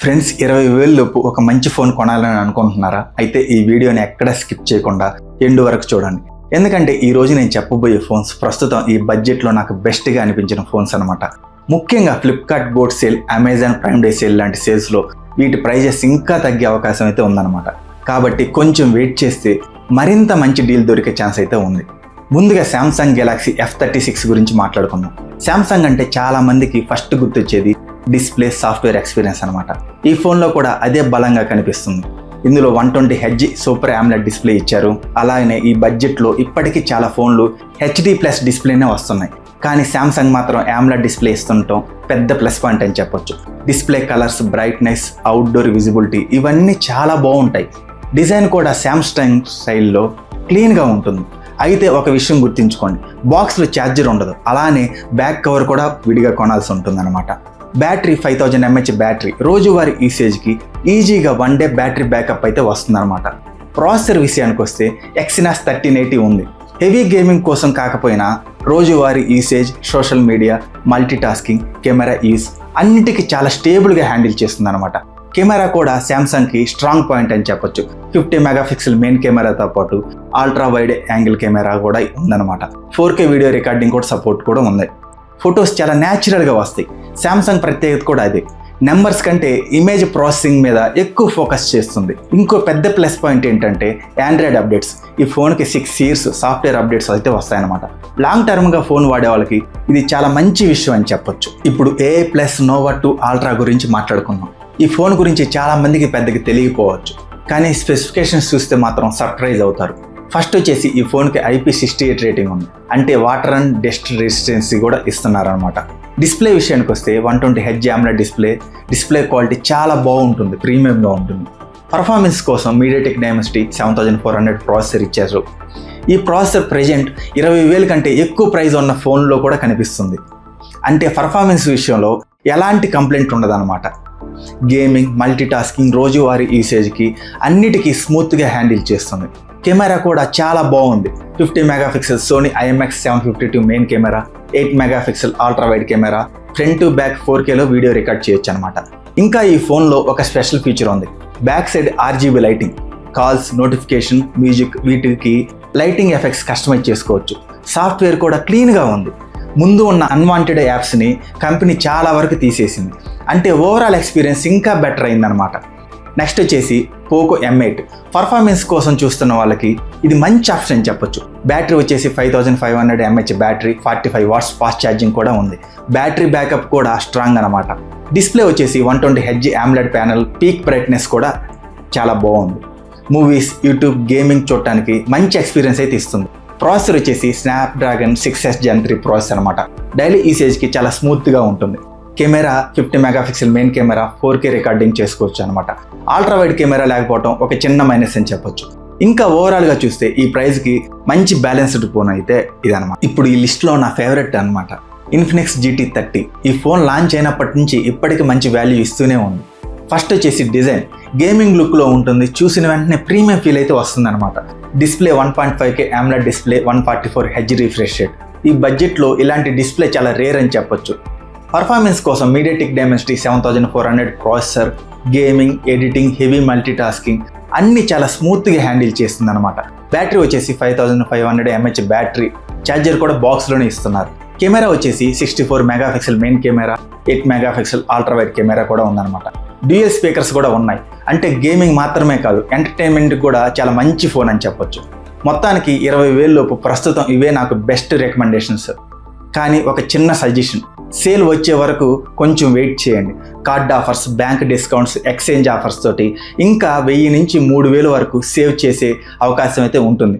Friends 20,000 లోపు ఒక మంచి ఫోన్ కొనాలని అనుకుంటున్నారా? అయితే ఈ వీడియోని ఎక్కడ స్కిప్ చేయకుండా ఎండ్ వరకు చూడండి. ఎందుకంటే ఈ రోజు నేను చెప్పబోయే ఫోన్స్ ప్రస్తుతం ఈ బడ్జెట్లో నాకు బెస్ట్గా అనిపించిన ఫోన్స్ అనమాట. ముఖ్యంగా Flipkart gold sale, Amazon prime day sale లాంటి సేల్స్లో వీటి ప్రైజెస్ ఇంకా తగ్గే అవకాశం అయితే ఉందన్నమాట. కాబట్టి కొంచెం వెయిట్ చేస్తే మరింత మంచి డీల్ దొరికే ఛాన్స్ అయితే ఉంది. ముందుగా శాంసంగ్ గెలాక్సీ F36 గురించి మాట్లాడుకుందాం. శాంసంగ్ అంటే చాలా మందికి ఫస్ట్ గుర్తొచ్చేది డిస్ప్లే, సాఫ్ట్వేర్ ఎక్స్పీరియన్స్ అనమాట. ఈ ఫోన్లో కూడా అదే బలంగా కనిపిస్తుంది. ఇందులో 120Hz సూపర్ AMOLED డిస్ప్లే ఇచ్చారు. అలాగనే ఈ బడ్జెట్లో ఇప్పటికీ చాలా ఫోన్లు HD+ డిస్ప్లేనే వస్తున్నాయి. కానీ శాంసంగ్ మాత్రం AMOLED డిస్ప్లే ఇస్తుండటం పెద్ద ప్లస్ పాయింట్ అని చెప్పొచ్చు. Display colours, brightness, outdoor visibility ఇవన్నీ చాలా బాగుంటాయి. డిజైన్ కూడా శాంసంగ్ స్టైల్లో క్లీన్గా ఉంటుంది. అయితే ఒక విషయం గుర్తుంచుకోండి, బాక్స్లో ఛార్జర్ ఉండదు. అలానే బ్యాక్ కవర్ కూడా విడిగా కొనాల్సి ఉంటుంది అనమాట. బ్యాటరీ 5000 mAh బ్యాటరీ రోజువారీ యూసేజ్కి ఈజీగా 1 డే బ్యాటరీ బ్యాకప్ అయితే వస్తుందన్నమాట. ప్రాసెసర్ విషయానికి వస్తే Exynos 1380 ఉంది. హెవీ గేమింగ్ కోసం కాకపోయినా రోజువారీ usage, social media, multitasking, camera use అన్నిటికీ చాలా స్టేబుల్గా హ్యాండిల్ చేస్తుంది అనమాట. కెమెరా కూడా శాంసంగ్కి స్ట్రాంగ్ పాయింట్ అని చెప్పొచ్చు. 50 MP మెయిన్ కెమెరాతో పాటు అల్ట్రా వైడ్ యాంగిల్ కెమెరా కూడా ఉందన్నమాట. 4K వీడియో రికార్డింగ్ కూడా సపోర్ట్ కూడా ఉంది. ఫొటోస్ చాలా న్యాచురల్గా వస్తాయి. శాంసంగ్ ప్రత్యేకత కూడా అదే, నెంబర్స్ కంటే ఇమేజ్ ప్రాసెసింగ్ మీద ఎక్కువ ఫోకస్ చేస్తుంది. ఇంకో పెద్ద ప్లస్ పాయింట్ ఏంటంటే ఆండ్రాయిడ్ అప్డేట్స్. ఈ ఫోన్కి 6 years సాఫ్ట్వేర్ అప్డేట్స్ అయితే వస్తాయన్నమాట. లాంగ్ టర్మ్గా ఫోన్ వాడే వాళ్ళకి ఇది చాలా మంచి విషయం అని చెప్పొచ్చు. ఇప్పుడు AI+ Nova 2 Ultra గురించి మాట్లాడుకుందాం. ఈ ఫోన్ గురించి చాలా మందికి పెద్దగా తెలియకపోవచ్చు, కానీ స్పెసిఫికేషన్స్ చూస్తే మాత్రం సర్ప్రైజ్ అవుతారు. ఫస్ట్ వచ్చేసి ఈ ఫోన్కి IP68 రేటింగ్ ఉంది. అంటే వాటర్ అండ్ డస్ట్ రెసిస్టెన్సీ కూడా ఇస్తున్నారనమాట. డిస్ప్లే విషయానికి వస్తే 120Hz AMOLED డిస్ప్లే క్వాలిటీ చాలా బాగుంటుంది, ప్రీమియంగా ఉంటుంది. పర్ఫార్మెన్స్ కోసం MediaTek Dimensity 7400 ప్రాసెసర్ ఇచ్చారు. ఈ ప్రాసెసర్ ప్రెజెంట్ 20,000 కంటే ఎక్కువ ప్రైస్ ఉన్న ఫోన్లో కూడా కనిపిస్తుంది. అంటే పర్ఫార్మెన్స్ విషయంలో ఎలాంటి కంప్లైంట్ ఉండదన్నమాట. గేమింగ్, మల్టీటాస్కింగ్, రోజువారీ యూసేజ్కి అన్నిటికీ స్మూత్గా హ్యాండిల్ చేస్తుంది. కెమెరా కూడా చాలా బాగుంది. 50 MP Sony IMX752 main camera, 8 MP ultra wide camera, front to back 4Kలో వీడియో రికార్డ్ చేయొచ్చు అనమాట. ఇంకా ఈ ఫోన్లో ఒక స్పెషల్ ఫీచర్ ఉంది, back side RGB lighting. Calls, notification, music వీటికి లైటింగ్ ఎఫెక్ట్స్ కస్టమైజ్ చేసుకోవచ్చు. సాఫ్ట్వేర్ కూడా క్లీన్గా ఉంది. ముందు ఉన్న అన్వాంటెడ్ యాప్స్ని కంపెనీ చాలా వరకు తీసేసింది. అంటే ఓవరాల్ ఎక్స్పీరియన్స్ ఇంకా బెటర్ అయిందనమాట. నెక్స్ట్ వచ్చేసి పోకో M8. పర్ఫార్మెన్స్ కోసం చూస్తున్న వాళ్ళకి ఇది మంచి ఆప్షన్ చెప్పొచ్చు. బ్యాటరీ వచ్చేసి 5500 mAh battery, 45 watts fast charging కూడా ఉంది. బ్యాటరీ బ్యాకప్ కూడా స్ట్రాంగ్ అనమాట. డిస్ప్లే వచ్చేసి 120Hz AMOLED panel, peak brightness కూడా చాలా బాగుంది. మూవీస్, యూట్యూబ్, గేమింగ్ చూడటానికి మంచి ఎక్స్పీరియన్స్ అయితే ఇస్తుంది. ప్రాసెసర్ వచ్చేసి Snapdragon 6S Gen 3 ప్రాసెసర్ అనమాట. డైలీ యూసేజ్కి చాలా స్మూత్గా ఉంటుంది. Camera 50 MP main camera, 4K recording చేసుకోవచ్చు అనమాట. అల్ట్రా వైడ్ కెమెరా లేకపోవడం ఒక చిన్న మైనస్ అని చెప్పొచ్చు. ఇంకా ఓవరాల్గా చూస్తే ఈ ప్రైస్కి మంచి బ్యాలెన్స్డ్ ఫోన్ అయితే ఇదనమాట. ఇప్పుడు ఈ లిస్ట్లో నా ఫేవరెట్ అనమాట, Infinix GT30. ఈ ఫోన్ లాంచ్ అయినప్పటి నుంచి ఇప్పటికి మంచి వాల్యూ ఇస్తూనే ఉంది. ఫస్ట్ వచ్చేసి డిజైన్ గేమింగ్ లుక్లో ఉంటుంది. చూసిన వెంటనే ప్రీమియం ఫీల్ అయితే వస్తుంది అనమాట. Display 1.5K AMOLED display, 144Hz refresh rate. ఈ బడ్జెట్లో ఇలాంటి డిస్ప్లే చాలా రేర్ అని చెప్పొచ్చు. పర్ఫార్మెన్స్ కోసం MediaTek Dimensity 7400 processor, gaming, editing, heavy multitasking అన్నీ చాలా స్మూత్గా హ్యాండిల్ చేస్తుంది అనమాట. బ్యాటరీ వచ్చేసి 5500 mAh బ్యాటరీ, ఛార్జర్ కూడా బాక్స్లోనే ఇస్తున్నారు. కెమెరా వచ్చేసి 64 MP main camera, 8 MP ultra wide camera కూడా ఉందన్నమాట. డ్యూయల్ స్పీకర్స్ కూడా ఉన్నాయి. అంటే గేమింగ్ మాత్రమే కాదు, ఎంటర్టైన్మెంట్ కూడా చాలా మంచి ఫోన్ అని చెప్పొచ్చు. మొత్తానికి 20,000 లోపు ప్రస్తుతం ఇవే నాకు బెస్ట్ రికమెండేషన్స్. కానీ ఒక చిన్న సజెషన్, సేల్ వచ్చే వరకు కొంచెం వెయిట్ చేయండి. Card offers, bank discounts, exchange offers తోటి ఇంకా 1000 నుంచి 3000 వరకు సేవ్ చేసే అవకాశం అయితే ఉంటుంది.